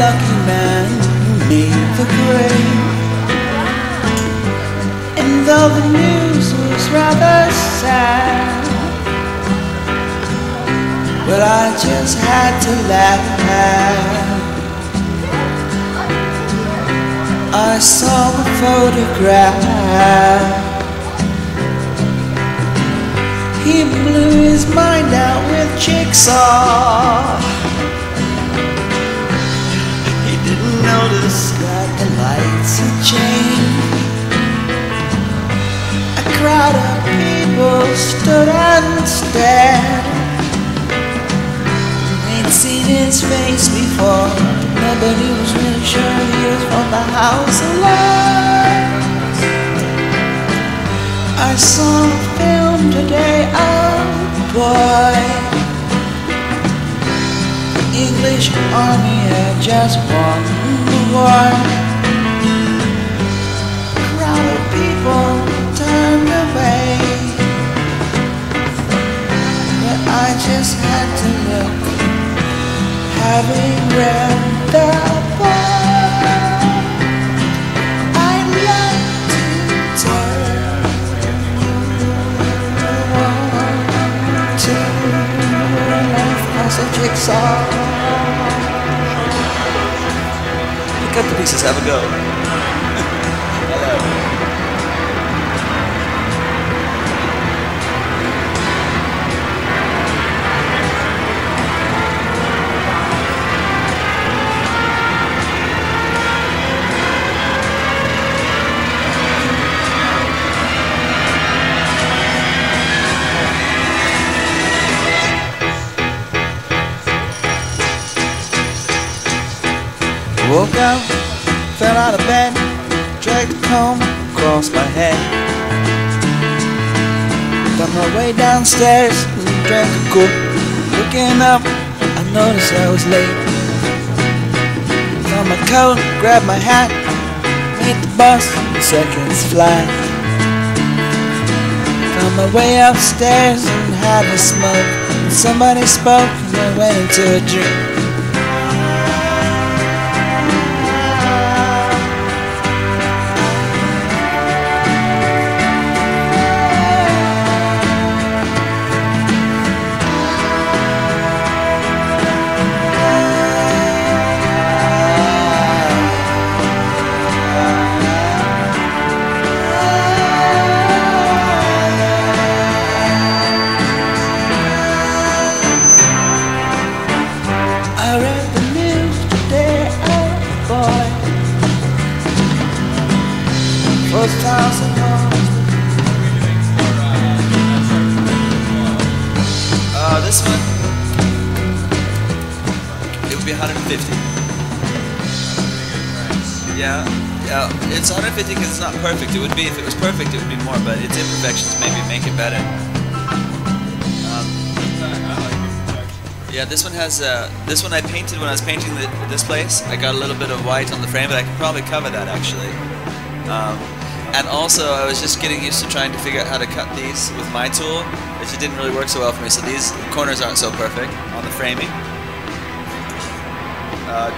lucky man who made the grade. And though the news was rather sad, but I just had to laugh. I saw the photograph. He blew his mind out with jigsaw. He didn't notice that the lights had changed. A crowd of people stood and stared. They'd seen his face before. Nobody was really sure he was from the House of Lords. I saw a film today, oh boy. The English army had just won the war. A crowd of people turned away, but I just had to look, having read the book. I'd like to turn to life as a jigsaw. Pick up the pieces, have a go. Hello. Woke up, fell out of bed, dragged a comb across my head. Got my way downstairs and drank a coke. Looking up, I noticed I was late. Found my coat, grabbed my hat, made the bus in seconds flat. Found my way upstairs and had a smoke. And somebody spoke and I went into a dream. I read the news today, oh boy. First house in This one, it would be 150. Yeah, it's 150 because it's not perfect. It would be, if it was perfect, it would be more, but its imperfections maybe make it better. Yeah, this one has, this one I painted when I was painting this place. I got a little bit of white on the frame, but I could probably cover that actually. And also, I was just getting used to trying to figure out how to cut these with my tool, which it didn't really work so well for me, so these corners aren't so perfect on the framing.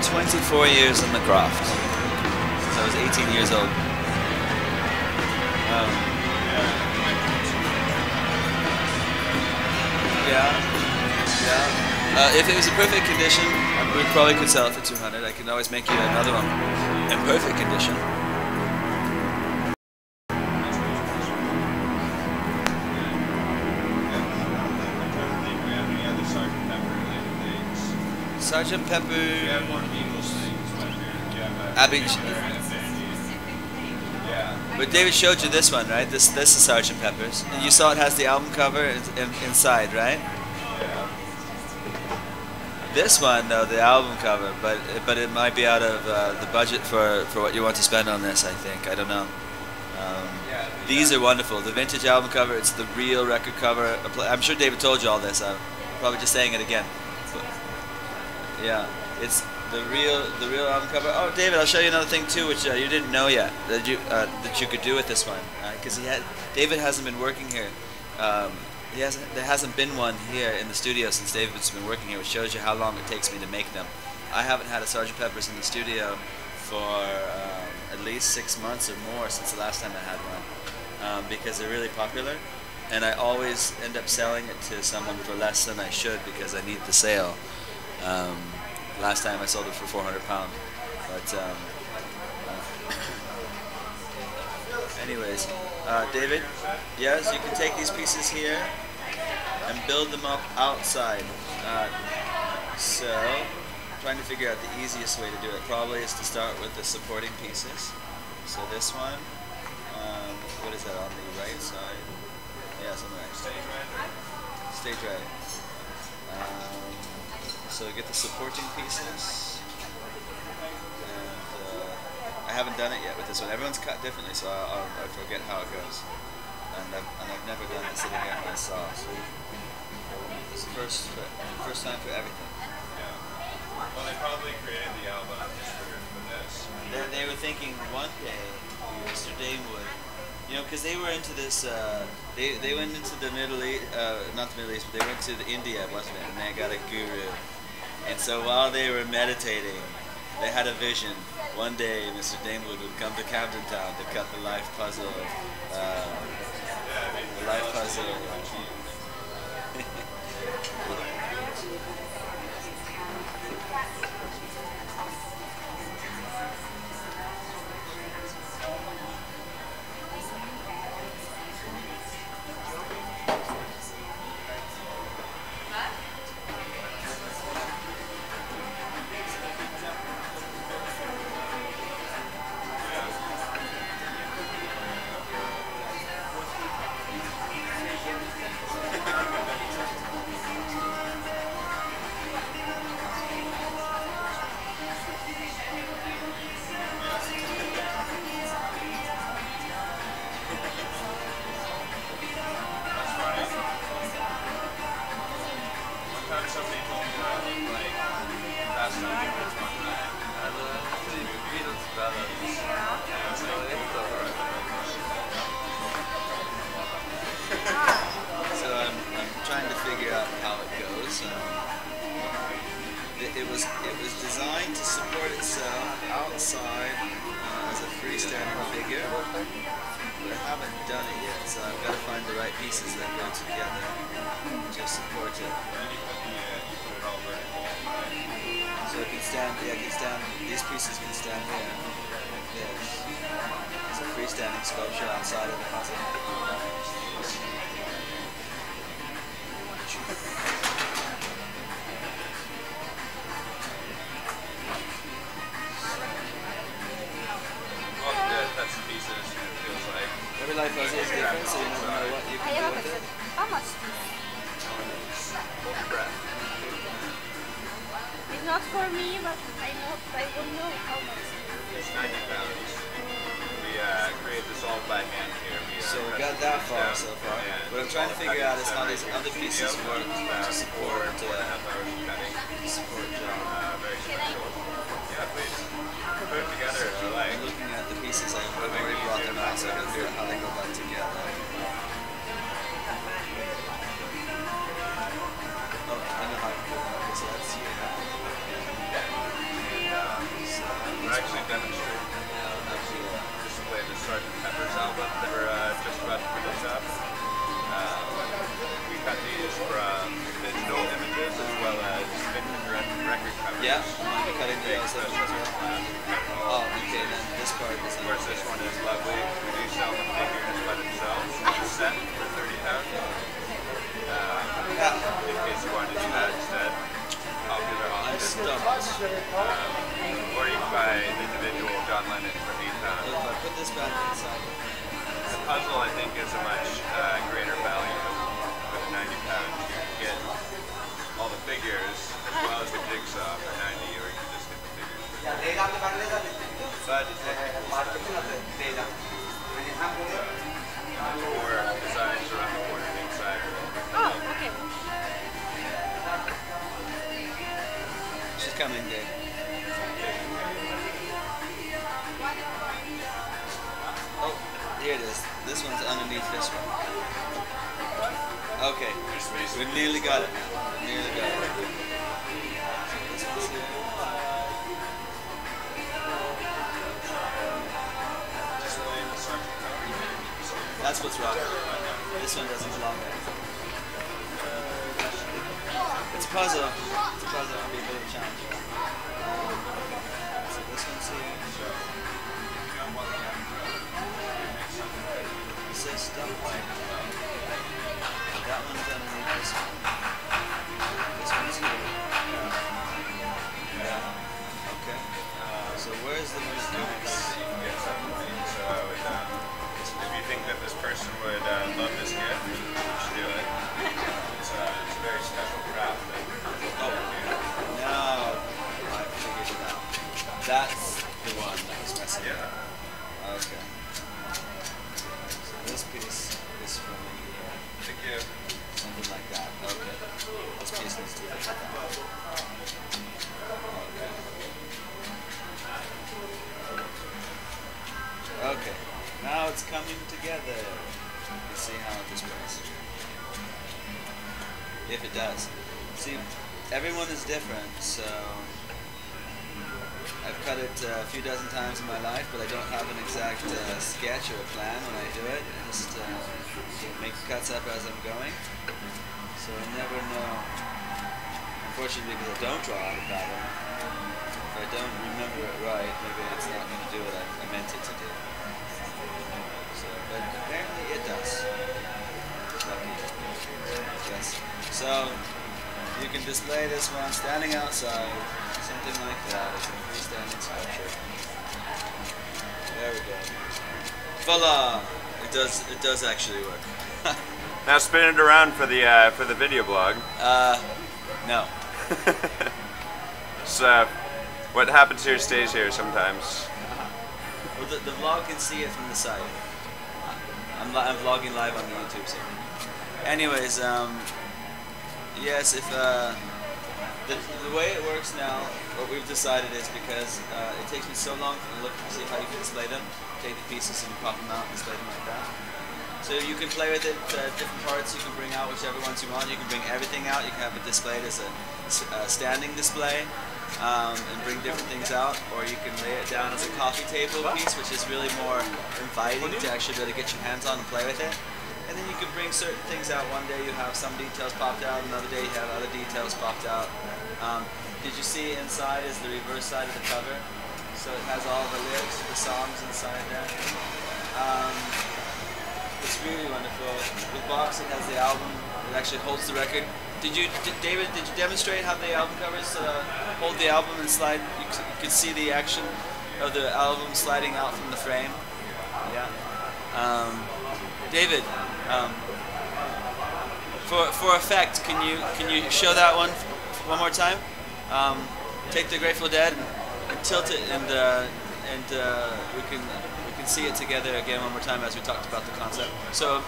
24 years in the craft. Since I was 18 years old. If it was in perfect condition, we probably could sell it for 200. I can always make you another one in perfect condition. Sergeant Pepper. Abby. But David showed you this one, right? This is Sergeant Pepper's. And you saw it has the album cover inside, right? This one, though, the album cover, but it might be out of the budget for what you want to spend on this. I think, I don't know. These are wonderful. The vintage album cover. It's the real record cover. I'm sure David told you all this. I'm probably just saying it again. But, yeah, it's the real album cover. Oh, David, I'll show you another thing too, which you didn't know yet that you could do with this one, because David hasn't been working here. There hasn't been one here in the studio since David's been working here, which shows you how long it takes me to make them. I haven't had a Sgt. Pepper's in the studio for at least 6 months or more since the last time I had one, because they're really popular, and I always end up selling it to someone for less than I should because I need the sale. Last time I sold it for £400, but anyways, David, yes, you can take these pieces here and build them up outside. So, trying to figure out the easiest way to do it probably is to start with the supporting pieces. So this one, what is that, on the right side? Yeah, it's on the right. Stage right. So get the supporting pieces. And I haven't done it yet with this one. Everyone's cut differently, so I forget how it goes. And I've never done it sitting here on my saw. So it's the first time for everything. Well, they probably created the album just for this. They were thinking one day, Mr. Damewood, you know, because they were into this, they went into the Middle East, not the Middle East, but they went to India, wasn't it? And they got a guru. And so while they were meditating, they had a vision. One day, Mr. Damewood would come to Camden Town to cut the life puzzle. The life puzzle. So I'm trying to figure out how it goes. It was designed to support itself outside as a freestanding figure, but I haven't done it yet. So I've got to find the right pieces that go together to support it. So it can stand. Yeah, it can stand. These pieces can stand here. Yes. It's a freestanding sculpture outside of the puzzle. That's the pieces, it feels like. Every life puzzle is different, so you never know what you can do with it. How much? It's not for me, but I don't know how much. It's 90 pounds. We created this all by hand here. So we got that far so far. What I'm trying to figure out is how these other pieces work to support John. Very special. Yeah, please. Put it together if you like. I'm looking at the pieces. I've already brought them out, so I can figure out how they go back together. Oh, I know how to do that. Okay, so that's here. We're actually demonstrating display the Sgt. Pepper's album that we're just about to release up. We cut these from digital images as well as vintage record covers. Yeah, I'm going to be cutting the outside as well. Oh, okay, then this part is Of course, this one is lovely. We do sell the figures by themselves. It's set for £30. In case you wanted to do that instead. Popular I'm option. stumped. Or you can buy an individual John Lennon for £8. If I put this back inside. The puzzle, I think, is a much greater value for the £90. You can get all the figures as well as the jigsaw for $90, or you can just get the figures for $30. But it's and there's 4 designs around the corner inside. Oh, okay. She's coming, Dave. Oh, here it is. This one's underneath this one. Okay, we nearly got it. Nearly got it. So this one's here. this one doesn't belong there. It's a puzzle. It's a puzzle. It'll be a bit of a challenge. So this one's here. It says stuff like that one's underneath this one. This one's here. Yeah. Okay. So where's the mechanics? If you think that this person would love this gift, you should do it. It's a very special craft. Now I figured it out. That's the one that was messing up. Okay. So this piece is from here. Thank you. Something like that. Okay. This piece needs to fit like that. Okay. Okay. Now it's coming together. Let's see how it displays. If it does. See, everyone is different, so I've cut it a few dozen times in my life, but I don't have an exact sketch or a plan when I do it. I just make cuts up as I'm going. So I never know. Unfortunately, because I don't draw out a pattern, if I don't remember it right, maybe it's not going to do what I meant it to do. So, but apparently it does. Yes. So you can display this one standing outside, something like that. It's a freestanding sculpture. There we go. Voila! It does actually work. Now spin it around for the video blog. No. So what happens here stays here sometimes. Well, the vlog can see it from the side. I'm vlogging live on the YouTube, so. Anyways, yes, if the way it works now, what we've decided is because it takes me so long to look to see how you can display them. Take the pieces and pop them out and display them like that. So you can play with it, different parts. You can bring out whichever ones you want. You can bring everything out. You can have it displayed as a standing display. And bring different things out, or you can lay it down as a coffee table piece, which is really more inviting to actually really get your hands on and play with it. And then you can bring certain things out. One day you have some details popped out, another day you have other details popped out. Did you see inside is the reverse side of the cover? So it has all the lyrics to the songs inside there. It's really wonderful. With box it has the album, it actually holds the record. David, did you demonstrate how the album covers hold the album and slide? You could see the action of the album sliding out from the frame. Yeah. David, for effect, can you show that one more time? Take the Grateful Dead and tilt it, and we can see it together again one more time as we talked about the concept. So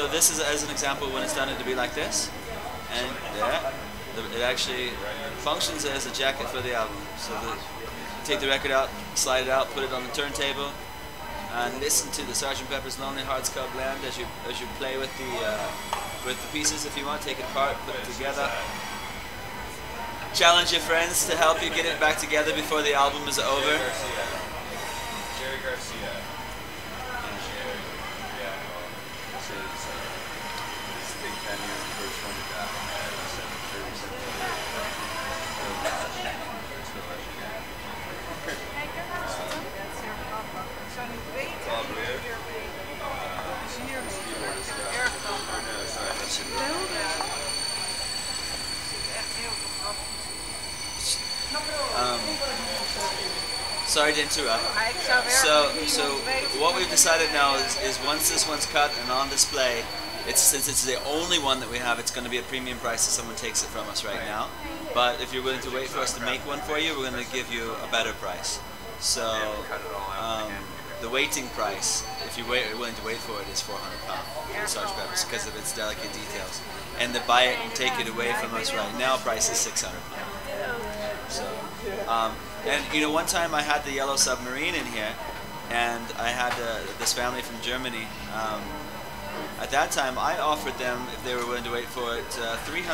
this is as an example when it's done it to be like this. And yeah, it actually functions as a jacket for the album. So you take the record out, slide it out, put it on the turntable, and listen to the Sgt. Pepper's Lonely Hearts Club Band as you play with the pieces. If you want, take it apart, put it together. Challenge your friends to help you get it back together before the album is over. Jerry Garcia. Sorry to interrupt. So what we've decided now is once this one's cut and on display, since it's the only one that we have, it's going to be a premium price if someone takes it from us right now. But if you're willing to wait for us to make one for you, we're going to give you a better price. So the waiting price, if you're willing to wait for it, is £400 for Sgt. Pepper's because of its delicate details. And the buy it and take it away from us right now price is £600. So, and you know, one time I had the Yellow Submarine in here, and I had this family from Germany. At that time, I offered them, if they were willing to wait for it, £300.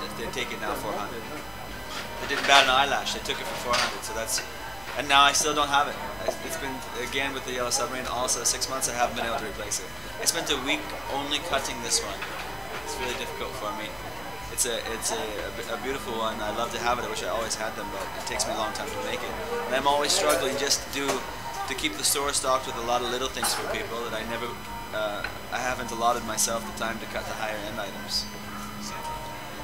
If they'd take it now, £400. They didn't bat an eyelash. They took it for £400. So And now I still don't have it. It's been, again with the Yellow Submarine, also 6 months I haven't been able to replace it. I spent a week only cutting this one. It's really difficult for me. It's a beautiful one. I love to have it. I wish I always had them, but it takes me a long time to make it. And I'm always struggling just to keep the store stocked with a lot of little things for people that I haven't allotted myself the time to cut the higher end items.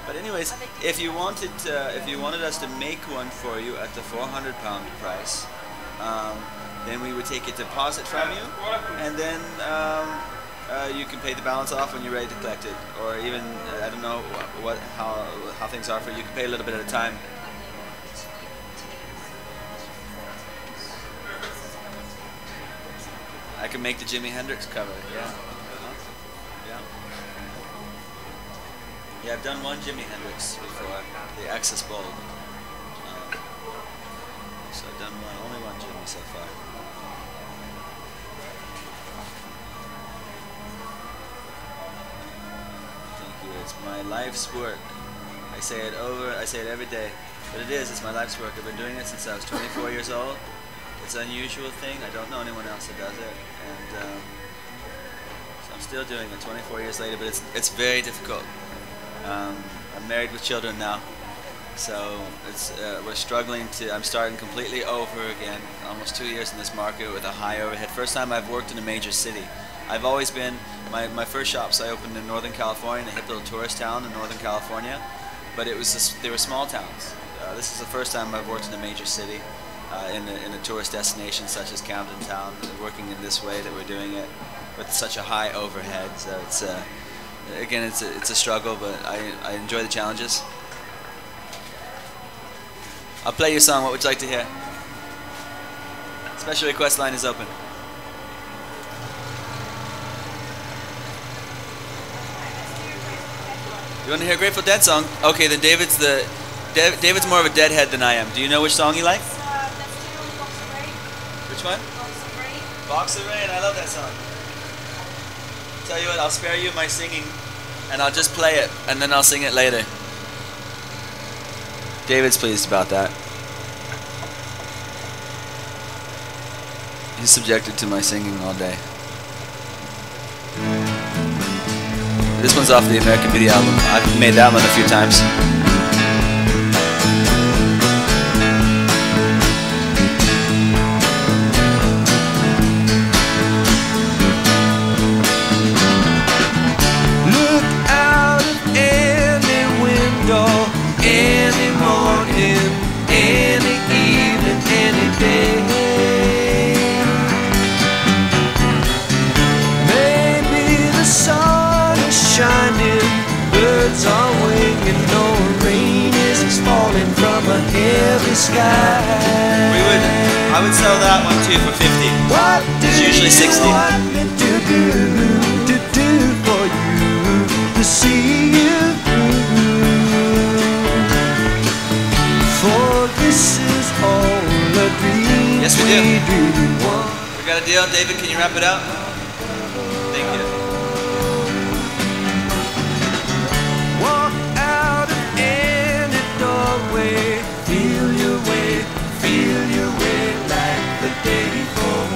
But anyways, if you wanted us to make one for you at the £400 price, then we would take a deposit from you, and then you can pay the balance off when you're ready to collect it, or even I don't know how things are for you. You can pay a little bit at a time. I can make the Jimi Hendrix cover. Yeah. Yeah. Yeah, I've done one Jimi Hendrix before, the Axis Bold. So I've done only one Jimi so far. Thank you. It's my life's work. I say it every day, but it's my life's work. I've been doing it since I was 24 years old. It's an unusual thing. I don't know anyone else that does it, and so I'm still doing it 24 years later. But it's very difficult. I'm married with children now, so we're struggling I'm starting completely over again, almost 2 years in this market with a high overhead. First time I've worked in a major city. I've always been, my first shops I opened in Northern California, in a hip little tourist town in Northern California, but they were small towns. This is the first time I've worked in a major city, in a tourist destination such as Camden town, working in this way that we're doing it with such a high overhead. So it's again, it's a struggle, but I enjoy the challenges. I'll play your song. What would you like to hear? Special request line is open. You want to hear a Grateful Dead song? Okay, then David's more of a Deadhead than I am. Do you know which song you like? Which one? Box of Rain. I love that song. Tell you what, I'll spare you my singing, and I'll just play it, and then I'll sing it later. David's pleased about that. He's subjected to my singing all day. This one's off the American Beauty album. I've made that one a few times. I would sell that one too for 50. It's usually 60. What do you do for you to see you through? For this is all a dream. Yes, we do. We got a deal. David, can you wrap it up? Thank you. Walk out of any doorway. Feel your way like the day before.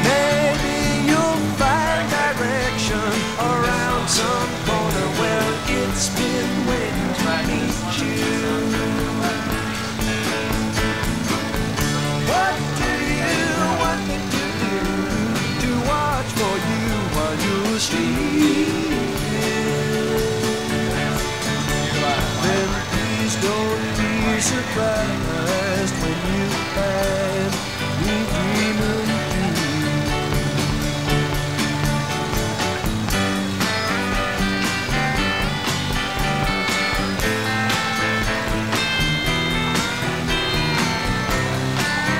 Maybe you'll find direction around some corner. Well, it's been waiting to meet you. What do you want me to do to watch for you while you sleep? Don't be surprised when you find me dreaming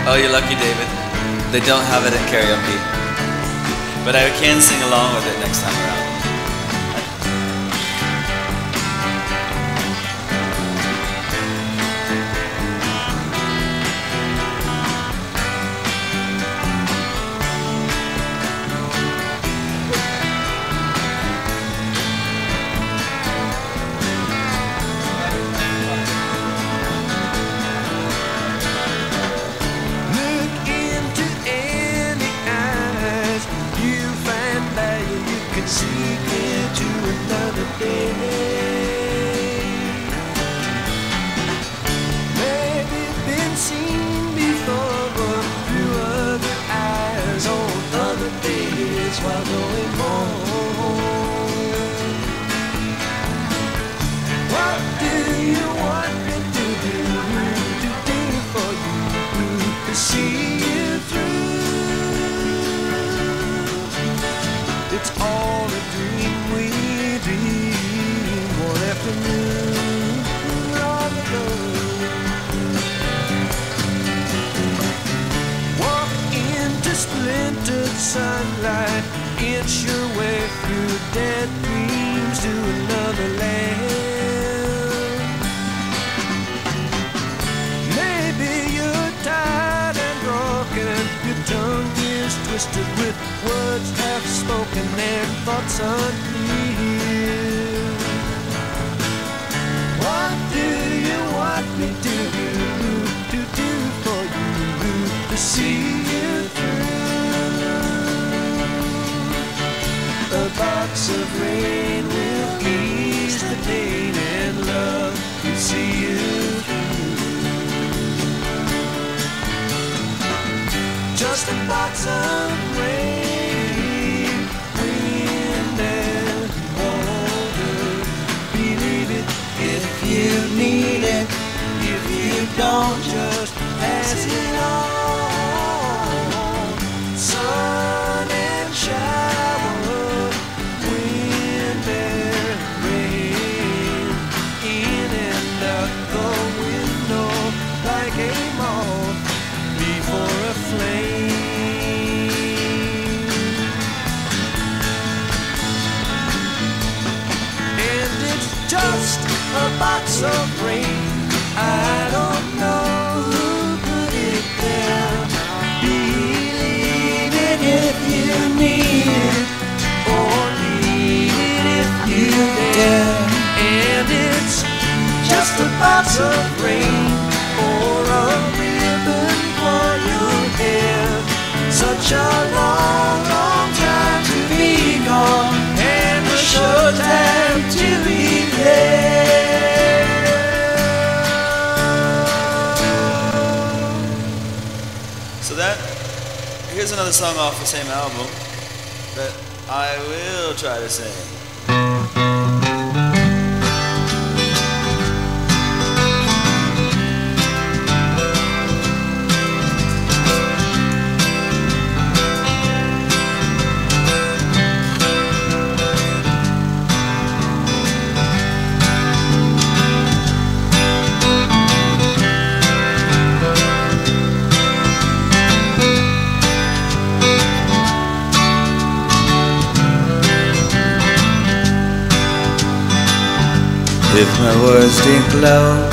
Oh, you're lucky, David. They don't have it in karaoke, but I can sing along with it next time around. afternoon on the road. Walk into splintered sunlight, inch your way through dead dreams to another land. Maybe you're tired and broken, your tongue is twisted with words half spoken and thoughts unclear. What do you want me to do for you, to see you through? A box of rain will ease the pain, and love will see you through. Just a box of rain, wind and water. Believe it if you need it. If you don't, just pass it on. Sun and shower, wind and rain, in and out the window like a moth before a flame. And it's just a box of rain. I don't know who put it there. Believe it if you need it, or need it if you dare. And it's just a box of rain, or a ribbon for your hair. Such a long, long time to be gone, and a short time to be there. So here's another song off the same album that I will try to sing. If my words didn't glow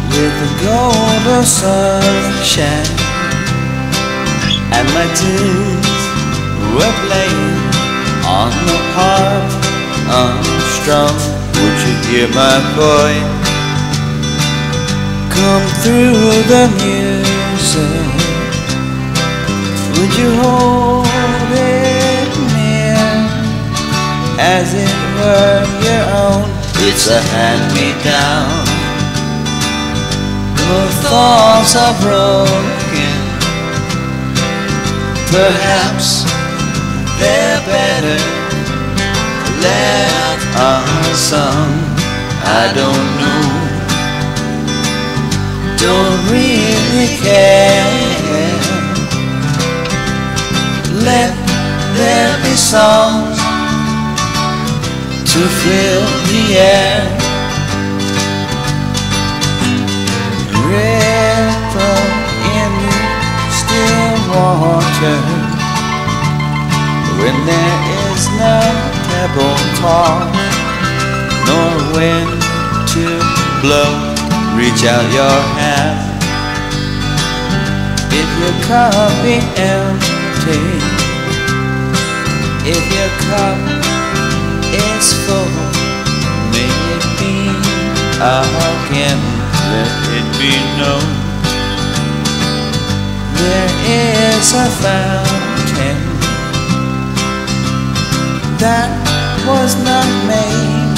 with the gold of sunshine, and my tunes were playing on the harp unstrung, would you hear my voice come through the music? Would you hold it near as it were your own? It's a hand-me-down. The thoughts are broken. Perhaps they're better left unsung. I don't know. Don't really care. Let there be songs to fill the air. Ripple in still water when there is no pebble tall, nor wind to blow. Reach out your hand. If your cup be empty, if your cup is full, may it be again. Let it be known there is a fountain that was not made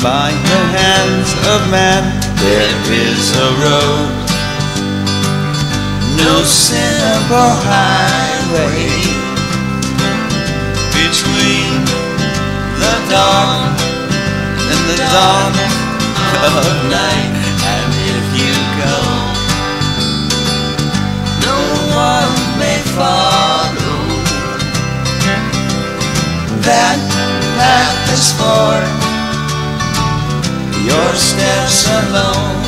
by the hands of man. There is a road, no simple highway between the dawn and the dawn of night. And if you go, no one may follow that path just for your steps alone.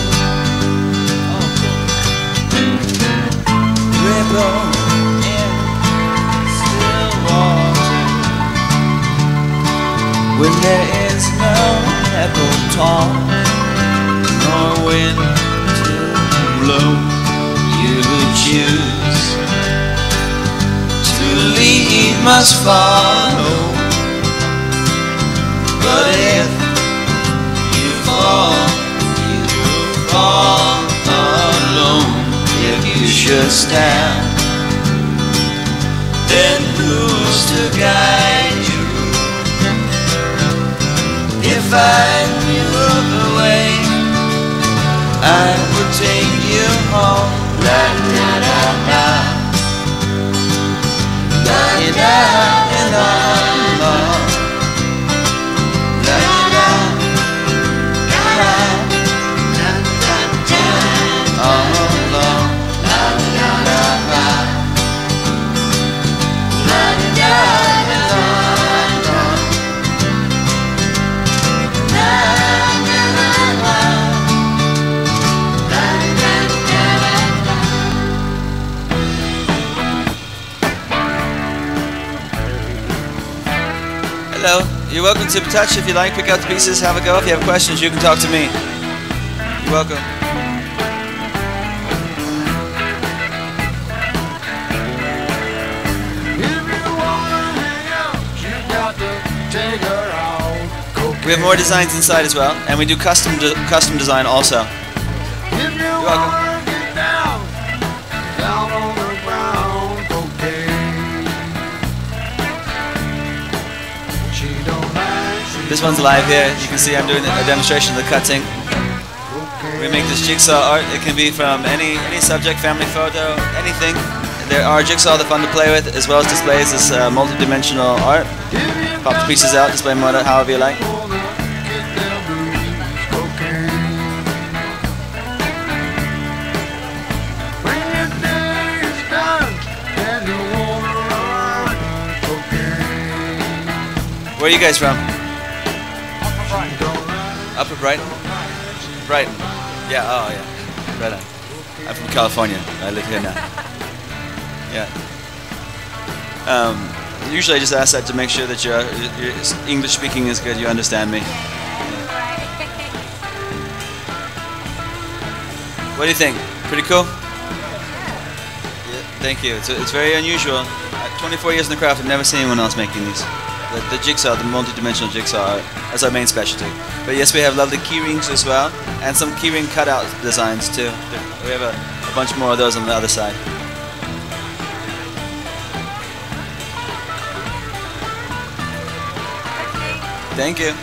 Ripple in still water when there is no pebble tall nor wind to blow. You choose to lead must follow, but if you fall alone. If you should stand, then who's to guide you? If I knew the way, I would take you home. La la la la, la la la la, la la la, all alone. La la la la, la la la la, la la la. Hello, you're welcome to touch if you like, pick out the pieces, have a go. If you have questions, you can talk to me. You're welcome. We have more designs inside as well, and we do custom design also. You're welcome. This one's live here. You can see I'm doing a demonstration of the cutting. We make this jigsaw art. It can be from any subject, family photo, anything. There are jigsaw that are fun to play with, as well as displays this multi-dimensional art. Pop the pieces out, display them however you like. Where are you guys from? Upper Brighton? Brighton. Yeah, oh yeah. Right on. I'm from California. I live here now. Yeah. Usually I just ask that to make sure that your English speaking is good, you understand me. What do you think? Pretty cool? Yeah, thank you. It's very unusual. 24 years in the craft, I've never seen anyone else making these. The jigsaw, the multi-dimensional jigsaw, that's our main specialty. But yes, we have lovely key rings as well, and some key ring cutout designs too. We have a bunch more of those on the other side. Thank you.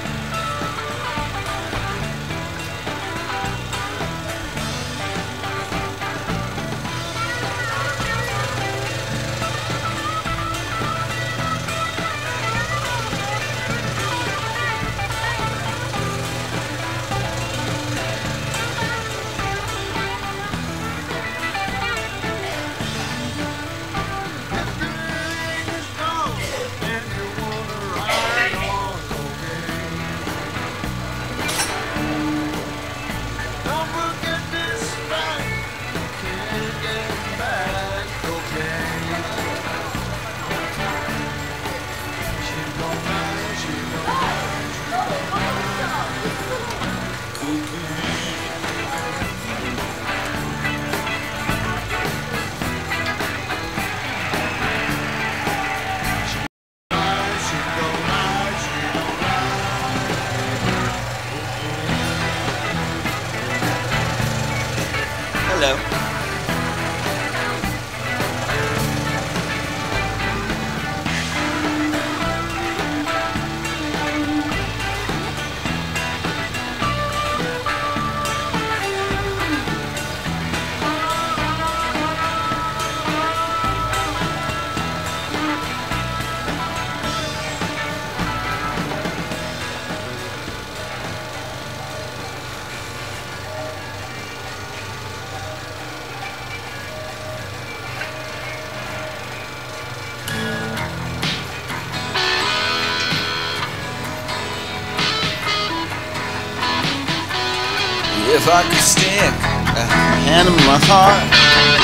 If I could stick a hand in my heart,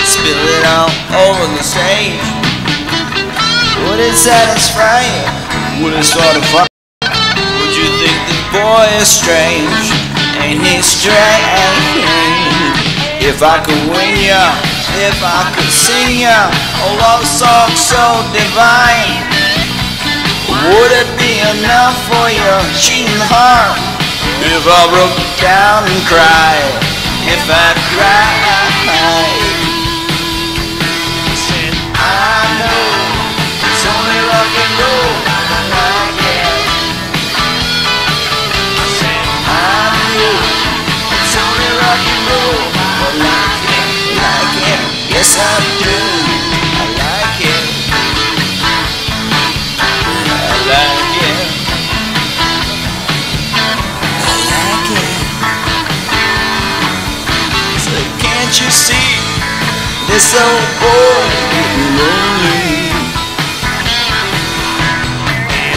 spill it all over the stage, would it satisfy you? Would it start a fire? Would you think this boy is strange? Ain't he strange? If I could win ya, if I could sing ya a love song so divine, would it be enough for your cheating heart? If I broke down and cried, if I cried, I know it's only rock and roll. I like it. I know it's only rock and roll. I like it. Yes I do. I like it. I like it. Can't you see this old boy getting lonely?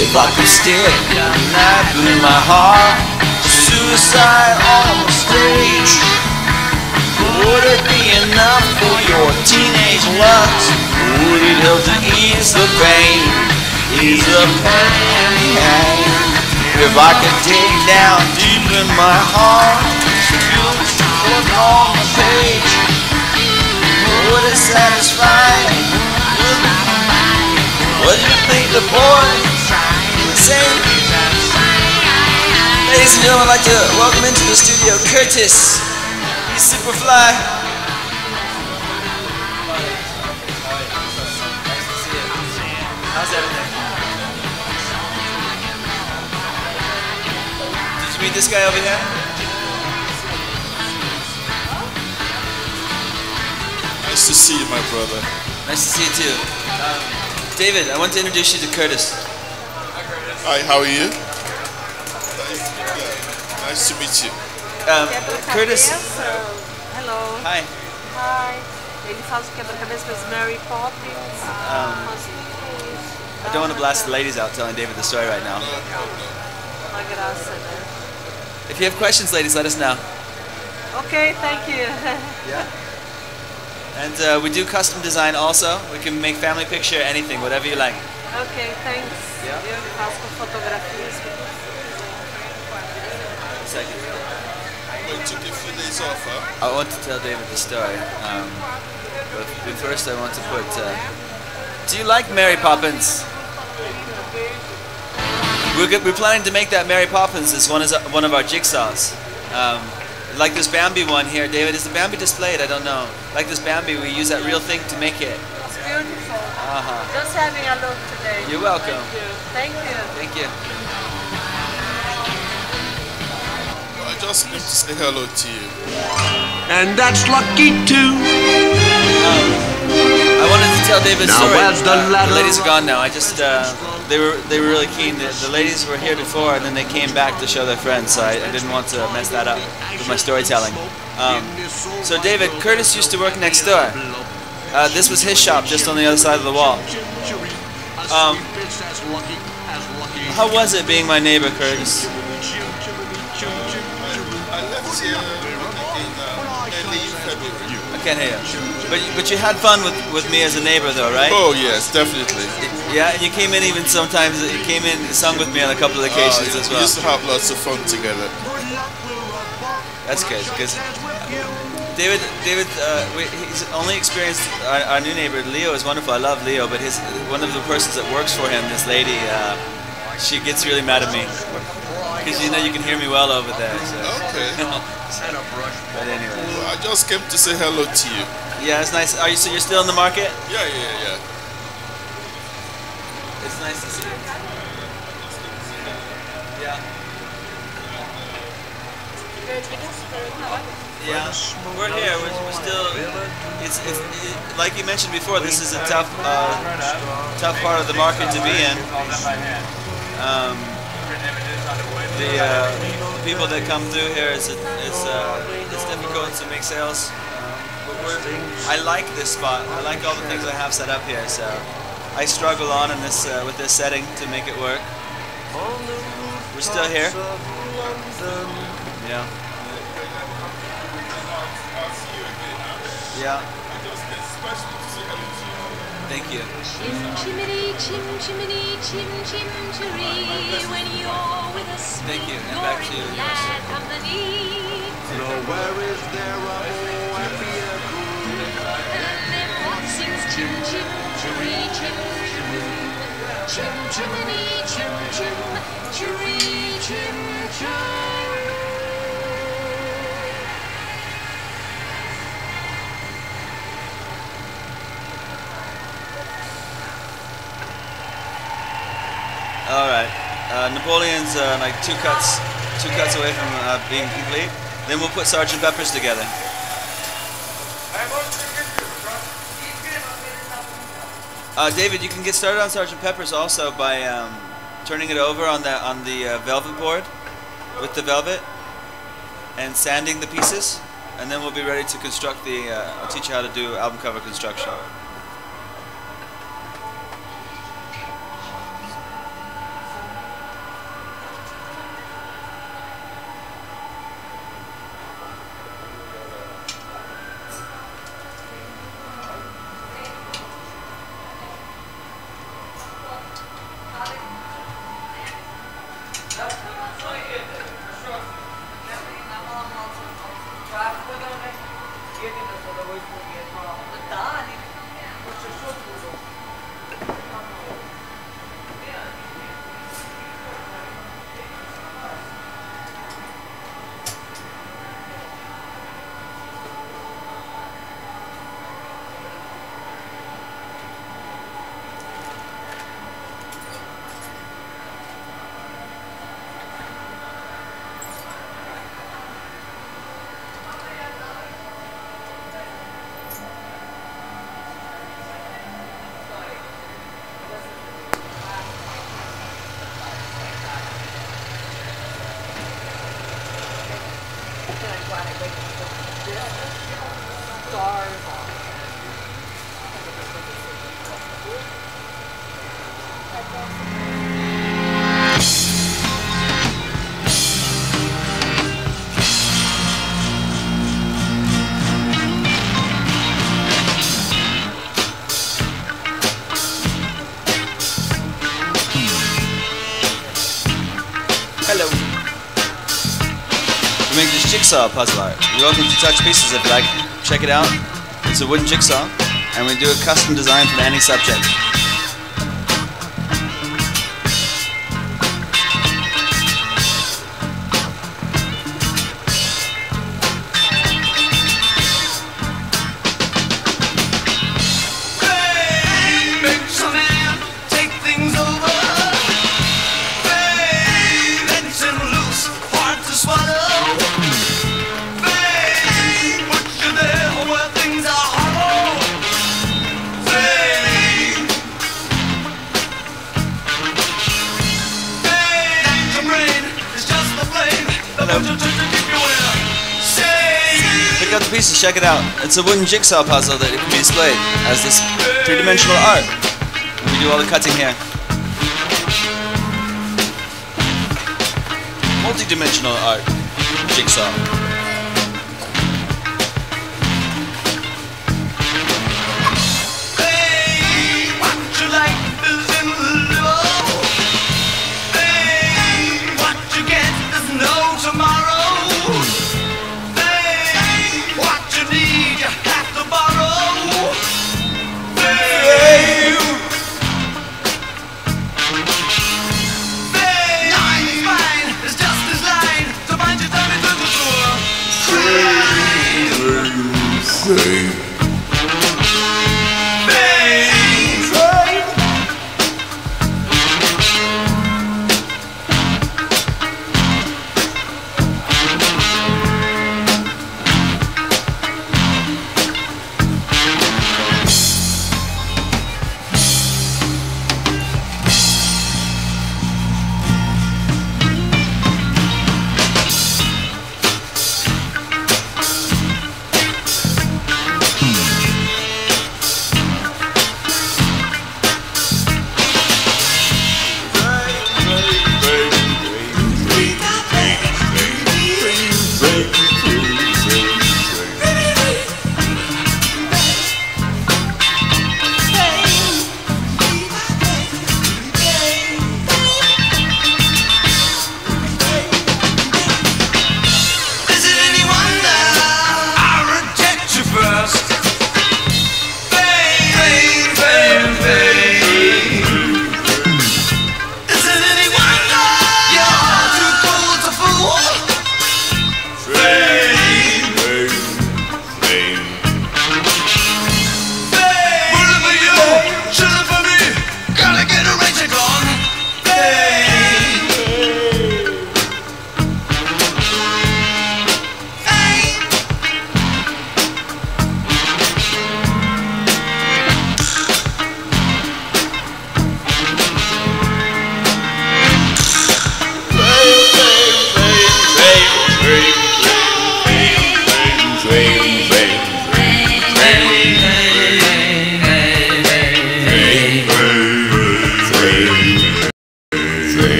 If I could stick a knife in my heart, suicide on the stage, would it be enough for your teenage lust? Would it help to ease the pain? Ease the pain. If I could dig down deep in my heart, look on the page, would it satisfy? What do you think the boy would say? Ladies and gentlemen, I'd like to welcome into the studio Curtis. He's super fly. How's everything? Did you meet this guy over here? Nice to see you, my brother. Nice to see you too. David, I want to introduce you to Curtis. Hi, how are you? Nice to meet you. Curtis. Hello. Hi. Hi. Ele faz o quebra-cabeça das Mary Poppins. I don't want to blast the ladies out telling David the story right now. Uma graça, né? If you have questions, ladies, let us know. Okay, thank you. Yeah. And we do custom design also. We can make family picture, anything, whatever you like. Okay, thanks. Yeah. Eu faço com fotografias. Second. I took a few days off, huh? I want to tell David the story. But first I want to put... do you like Mary Poppins? We're planning to make that Mary Poppins as one of our jigsaws. Like this Bambi one here. David, is the Bambi displayed? I don't know. Like this Bambi, we use that real thing to make it. It's beautiful. Uh-huh. Just having a look today. You're welcome. Thank you. Thank you. I just came to say hello to you. And that's lucky too. I wanted to tell David's Now story. where's the ladder? The ladies are gone now. I just they were really keen. The ladies were here before, and then they came back to show their friends. So I didn't want to mess that up with my storytelling. So David, Curtis used to work next door. This was his shop, just on the other side of the wall. How was it being my neighbor, Curtis? I left here in early February. I can't hear you. But you had fun with me as a neighbor, though, right? Oh yes, definitely. Yeah, and you came in even sometimes. You came in and sung with me on a couple of occasions as We well. used to have lots of fun together. That's good because David, he's only experienced our new neighbor. Leo is wonderful. I love Leo, but one of the persons that works for him, this lady, she gets really mad at me because you can hear me well over there. So. Okay. But anyway. Well, I just came to say hello to you. Yeah, it's nice. So you're still in the market? Yeah. It's nice to see you. Yeah. Yeah, we're here. We're still. It's like you mentioned before. This is a tough part of the market to be in. The people that come through here, it's difficult to make sales. But I like this spot. I like all the things I have set up here. So I struggle on in this with this setting to make it work. We're still here. Yeah. Yeah. Thank you. Chim chimney, chim chimney, chim chim chiree. When you're with us, Thank you. And you're back to in you. glad company. Nowhere is there a more happier crew. And then what sings chim chim chiree, chim chiree. Chim chimney, chim chim chiree, chim chiree. All right. Napoleon's like two cuts away from being complete. Then we'll put Sgt. Pepper's together. David, you can get started on Sgt. Pepper's also by turning it over on the velvet board with the velvet and sanding the pieces, and then we'll be ready to construct the. I'll teach you how to do album cover construction. Hello. We make this jigsaw puzzle art. You're welcome to touch pieces if you like. Check it out. It's a wooden jigsaw, and we do a custom design for any subject. Pick up the pieces, check it out. It's a wooden jigsaw puzzle that can be displayed as this three-dimensional art. We do all the cutting here. Multi-dimensional art jigsaw.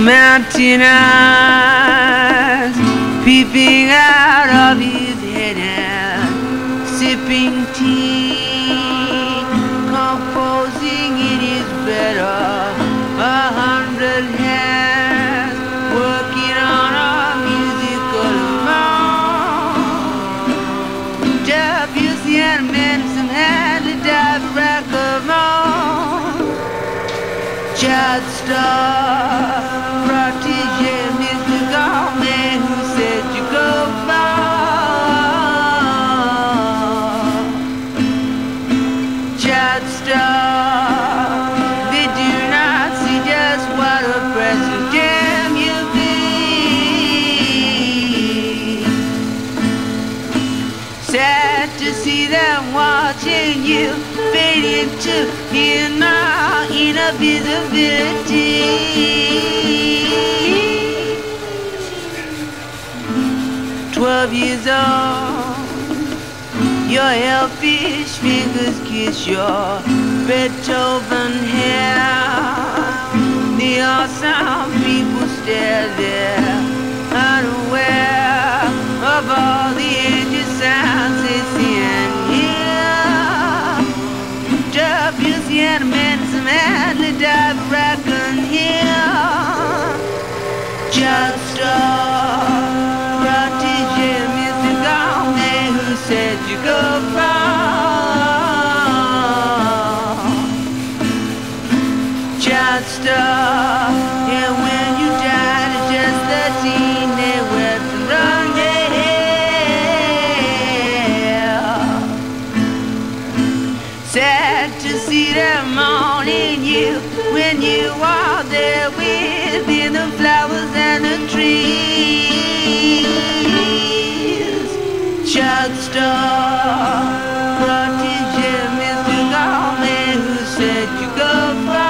mountain eyes peeping out of his head and sipping tea, composing it is better. 100 hands working on a musical amount. Debussy and Mendelssohn had to dive rack of on. Child star, protege, Mr. Gourmet, who said you go far. Child star, they do not see just what a precious gem you be. Sad to see them watching you fade into invisibility. 12 years old, your elfish fingers kiss your Beethoven hair. The awesome people stare there, unaware of all the angel sounds they see and hear. Debussy and Mendelssohn madly dive reckon here. Child star, protege, Mr. Gourmet, who said you go far. Child star, and when you died at just 13, they went to run their hair. Sad to see them mourning you when you are there within the flowers and the trees. Child star, protege, Mr. Gourmet, who said you go far.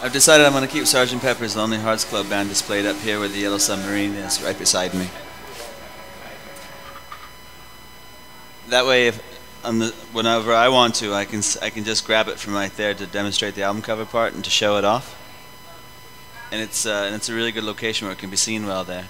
I've decided I'm going to keep Sgt. Pepper's Lonely Hearts Club Band displayed up here where the yellow submarine is, right beside me. That way, if whenever I want to, I can just grab it from right there to demonstrate the album cover part and to show it off. and it's a really good location where it can be seen well there.